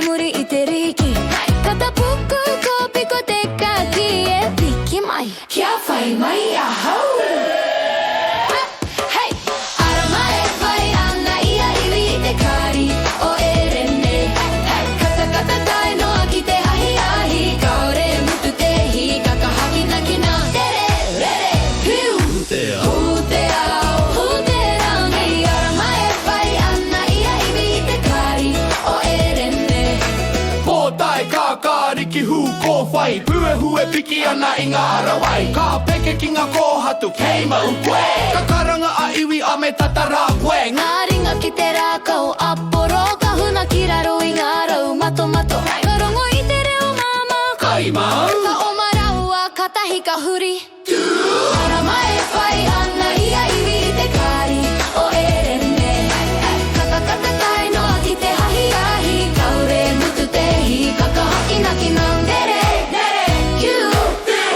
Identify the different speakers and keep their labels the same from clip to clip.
Speaker 1: muri i te riki. Kata puku ko piko te kaki e piki mai. Kia whai mai a hau. Hey! Ara mai whai ana ia iwi i te kari o e rene. Kata kata tai noa ki te hahi ahi. Kaore mutu te hi kakahaki na kina. Tere, rere, piu. Hu te ao, hu te rangi. Ara mai whai ana ia iwi i te kari o e rene.
Speaker 2: Pōtai ka kāriki hu ko whai. Pue hue piki ana i ngā rawai. Ka peke ki ngā kōhatu kei mau koe. Ka karanga a iwi a me tatara koe.
Speaker 1: Ngā ringa ki te rākau aporo. Ka huna ki raro i ngā rau mato mato. Ka rongo i te reo māma.
Speaker 2: Kai mau.
Speaker 1: Ka oma raua ka tahi ka huri. Ara mai whai ana ia iwi i te kari o e rene. Kata kata tai noa ki te hahi ahi. Kaore mutu te hi kakahaki na ki nang dere. Kiu,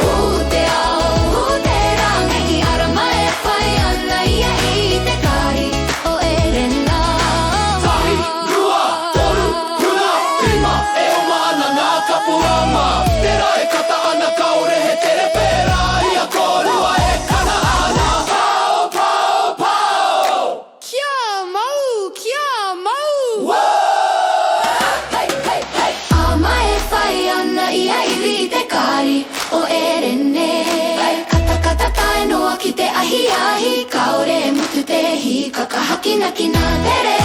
Speaker 1: hu te ao, hu te rangi. Ara mai whai ana ia i te kari o e rena.
Speaker 2: Tahi, rua, toru, huna, rima. E o mana ngā kapurama. Tera e kata ana kaore he tere pera. Ia korua e kana ana. Pau, pau, pau.
Speaker 1: Kia mau, kia mau.
Speaker 2: Hey, hey, hey.
Speaker 1: A mai whai ana ia iwi i te kari o e rene. Kata kata tai noa ki te ahi ahi. Kaore mutu te hi kakahaki na kina tere.